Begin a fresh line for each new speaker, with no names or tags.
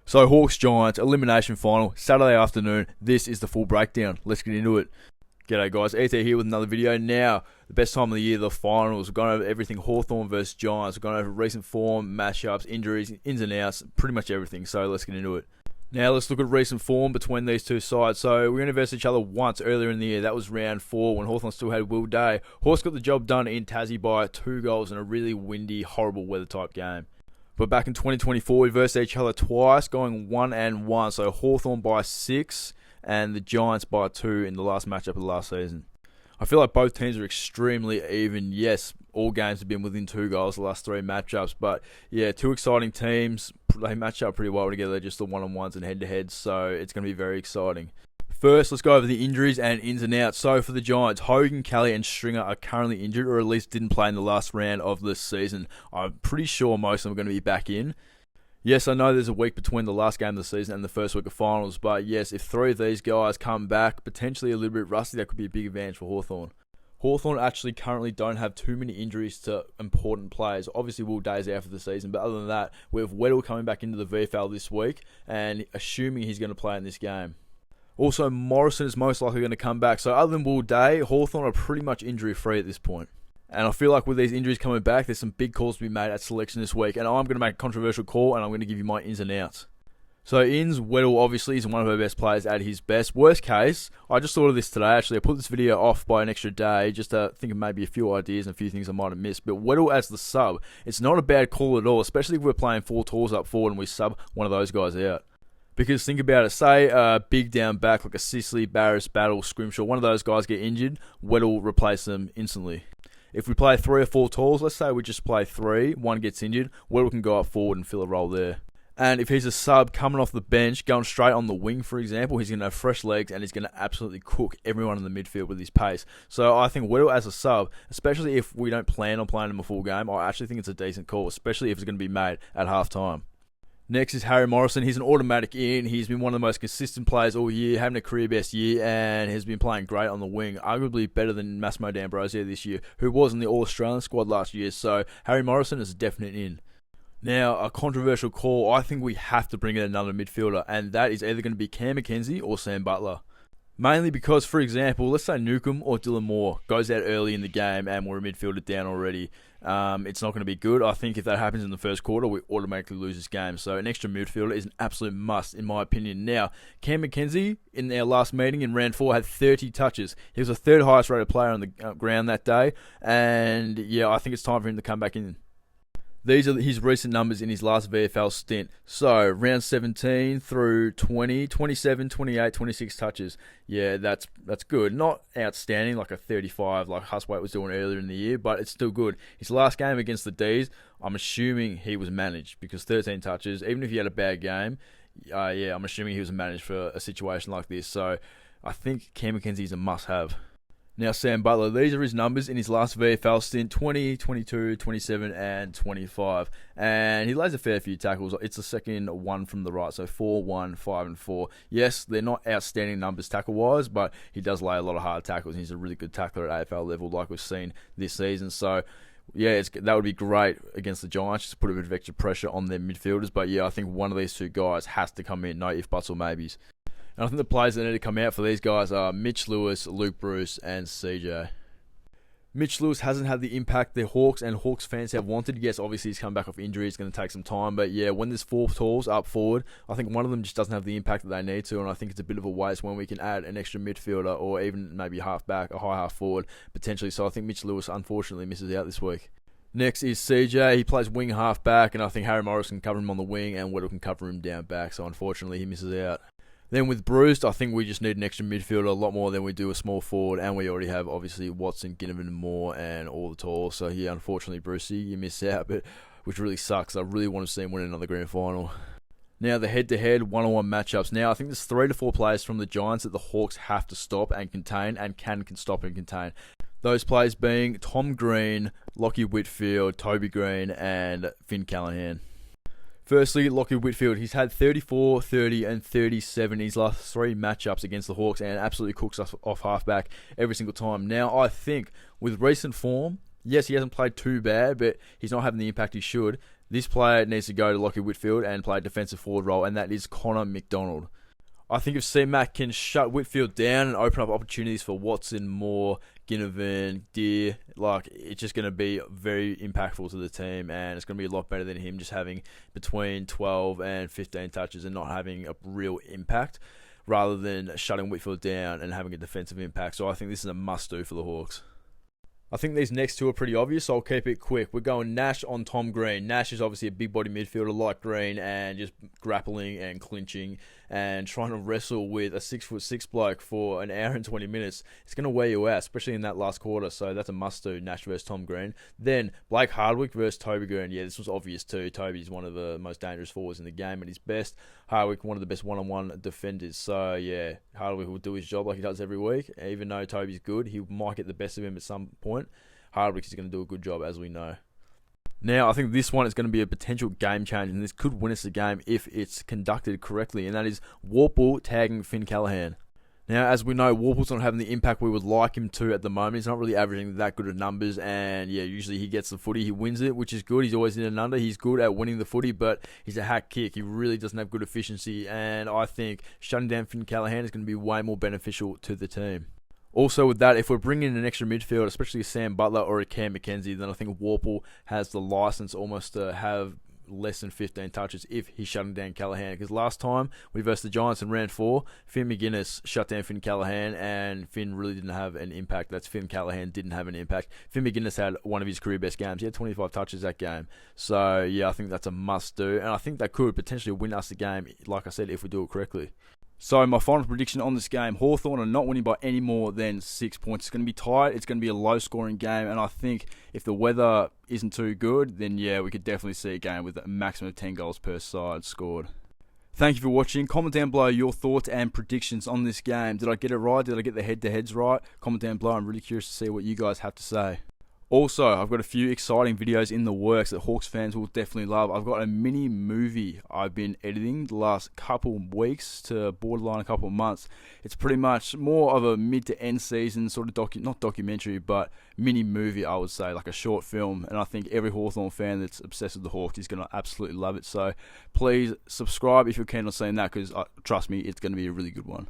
So Hawks Giants elimination final Saturday afternoon. This is the full breakdown. Let's get into it. G'day guys, ET here with another video. Now, the best time of the year, the finals. We've gone over everything Hawthorn versus Giants. We've gone over recent form, matchups, injuries, ins and outs, pretty much everything. So let's get into it. Now let's look at recent form between these two sides. So we're going to verse each other once earlier in the year. That was round 4 when Hawthorn still had Will Day. Hawks got the job done in Tassie by 2 goals in a really windy, horrible weather type game. But back in 2024, we versed each other twice, going 1-1. So Hawthorn by 6 and the Giants by 2 in the last matchup of the last season. I feel like both teams are extremely even. Yes, all games have been within 2 goals the last 3 matchups. But yeah, 2 exciting teams. They match up pretty well together, just the one-on-ones and head-to-heads. So it's going to be very exciting. First, let's go over the injuries and ins and outs. So for the Giants, Hogan, Kelly and Stringer are currently injured, or at least didn't play in the last round of this season. I'm pretty sure most of them are going to be back in. Yes, I know there's a week between the last game of the season and the first week of finals, but yes, if 3 of these guys come back, potentially a little bit rusty, that could be a big advantage for Hawthorn. Hawthorn actually currently don't have too many injuries to important players. Obviously, Will Day's out for the season, but other than that, we have Weddle coming back into the VFL this week, and assuming he's going to play in this game. Also, Morrison is most likely going to come back. So other than Will Day, Hawthorn are pretty much injury-free at this point. And I feel like with these injuries coming back, there's some big calls to be made at selection this week. And I'm going to make a controversial call, and I'm going to give you my ins and outs. So ins, Weddle obviously is one of our best players at his best. Worst case, I just thought of this today actually. I put this video off by an extra day just to think of maybe a few ideas and a few things I might have missed. But Weddle as the sub, it's not a bad call at all, especially if we're playing 4 tools up forward and we sub one of those guys out. Because think about it, say big down back like a Sicily, Barris, Battle, Scrimshaw, one of those guys get injured, Weddle replace them instantly. If we play 3 or 4 tools, let's say we just play 3, one gets injured, Weddle can go up forward and fill a role there. And if he's a sub coming off the bench, going straight on the wing, for example, he's going to have fresh legs and he's going to absolutely cook everyone in the midfield with his pace. So I think Weddle as a sub, especially if we don't plan on playing him a full game, I actually think it's a decent call, especially if it's going to be made at half-time. Next is Harry Morrison. He's an automatic in. He's been one of the most consistent players all year, having a career best year, and has been playing great on the wing, arguably better than Massimo D'Ambrosio this year, who was in the All-Australian squad last year. So Harry Morrison is a definite in. Now, a controversial call. I think we have to bring in another midfielder, and that is either going to be Cam McKenzie or Sam Butler. Mainly because, for example, let's say Newcombe or Dylan Moore goes out early in the game and we're a midfielder down already. It's not going to be good. I think if that happens in the first quarter, we automatically lose this game. So an extra midfielder is an absolute must, in my opinion. Now, Cam McKenzie, in our last meeting in round 4, had 30 touches. He was the 3rd highest rated player on the ground that day. And yeah, I think it's time for him to come back in. These are his recent numbers in his last VFL stint. So, round 17 through 20, 27, 28, 26 touches. Yeah, that's good. Not outstanding like a 35 like Huswaite was doing earlier in the year, but it's still good. His last game against the D's, I'm assuming he was managed because 13 touches, even if he had a bad game, I'm assuming he was managed for a situation like this. So, I think Cam McKenzie is a must-have. Now, Sam Butler, these are his numbers in his last VFL stint, 20, 22, 27, and 25. And he lays a fair few tackles. It's the second one from the right, so 4, 1, 5, and 4. Yes, they're not outstanding numbers tackle-wise, but he does lay a lot of hard tackles, and he's a really good tackler at AFL level like we've seen this season. So, yeah, that would be great against the Giants, just to put a bit of extra pressure on their midfielders. But, yeah, I think one of these 2 guys has to come in, no ifs, buts, or maybes. And I think the players that need to come out for these guys are Mitch Lewis, Luke Bruce, and CJ. Mitch Lewis hasn't had the impact the Hawks and Hawks fans have wanted. Yes, obviously he's come back off injury. It's going to take some time. But yeah, when there's 4 tools up forward, I think one of them just doesn't have the impact that they need to. And I think it's a bit of a waste when we can add an extra midfielder or even maybe half back, a high half forward, potentially. So I think Mitch Lewis unfortunately misses out this week. Next is CJ. He plays wing half back, and I think Harry Morris can cover him on the wing and Weddle can cover him down back. So unfortunately he misses out. Then with Bruce, I think we just need an extra midfielder a lot more than we do a small forward, and we already have obviously Watson, Ginnivan, and Moore, and all the tools. So yeah, unfortunately, Brucey, you miss out, but which really sucks. I really want to see him win another grand final. Now the head-to-head one-on-one matchups. Now I think there's 3 to 4 players from the Giants that the Hawks have to stop and contain, and can stop and contain. Those players being Tom Green, Lockie Whitfield, Toby Green, and Finn Callahan. Firstly, Lockie Whitfield, he's had 34, 30, and 37 in his last 3 matchups against the Hawks and absolutely cooks us off halfback every single time. Now, I think with recent form, yes, he hasn't played too bad, but he's not having the impact he should. This player needs to go to Lockie Whitfield and play a defensive forward role, and that is Connor McDonald. I think if C-Mac can shut Whitfield down and open up opportunities for Watson, Moore, Ginnivan, Deer, it's just going to be very impactful to the team, and it's going to be a lot better than him just having between 12 and 15 touches and not having a real impact, rather than shutting Whitfield down and having a defensive impact. So I think this is a must-do for the Hawks. I think these next two are pretty obvious, so I'll keep it quick. We're going Nash on Tom Green. Nash is obviously a big body midfielder like Green, and just grappling and clinching and trying to wrestle with a 6'6" bloke for an hour and 20 minutes. It's going to wear you out, especially in that last quarter, so that's a must-do, Nash versus Tom Green. Then Blake Hardwick versus Toby Green. Yeah, this was obvious too. Toby's one of the most dangerous forwards in the game at his best. Hardwick, one of the best one-on-one defenders. So yeah, Hardwick will do his job like he does every week. Even though Toby's good, he might get the best of him at some point. Hardwick is going to do a good job, as we know. Now, I think this one is going to be a potential game changer, and this could win us the game if it's conducted correctly, and that is Warple tagging Finn Callaghan. Now, as we know, Warple's not having the impact we would like him to at the moment. He's not really averaging that good of numbers, and yeah, usually he gets the footy, he wins it, which is good. He's always in and under. He's good at winning the footy, but he's a hack kick. He really doesn't have good efficiency, and I think shutting down Finn Callaghan is going to be way more beneficial to the team. Also with that, if we're bringing in an extra midfield, especially a Sam Butler or a Cam McKenzie, then I think Warple has the license almost to have less than 15 touches if he's shutting down Callaghan. Because last time we versed the Giants in round 4, Finn McGuinness shut down Finn Callaghan, and Finn really didn't have an impact. That's Finn Callaghan didn't have an impact. Finn McGuinness had one of his career best games. He had 25 touches that game. So yeah, I think that's a must do, and I think that could potentially win us the game, like I said, if we do it correctly. So my final prediction on this game, Hawthorn are not winning by any more than 6 points. It's going to be tight. It's going to be a low-scoring game, and I think if the weather isn't too good, then yeah, we could definitely see a game with a maximum of 10 goals per side scored. Thank you for watching. Comment down below your thoughts and predictions on this game. Did I get it right? Did I get the head-to-heads right? Comment down below. I'm really curious to see what you guys have to say. Also, I've got a few exciting videos in the works that Hawks fans will definitely love. I've got a mini movie I've been editing the last couple weeks to borderline a couple of months. It's pretty much more of a mid to end season sort of not documentary, but mini movie, I would say, like a short film. And I think every Hawthorn fan that's obsessed with the Hawks is going to absolutely love it. So please subscribe if you're keen on seeing that, because trust me, it's going to be a really good one.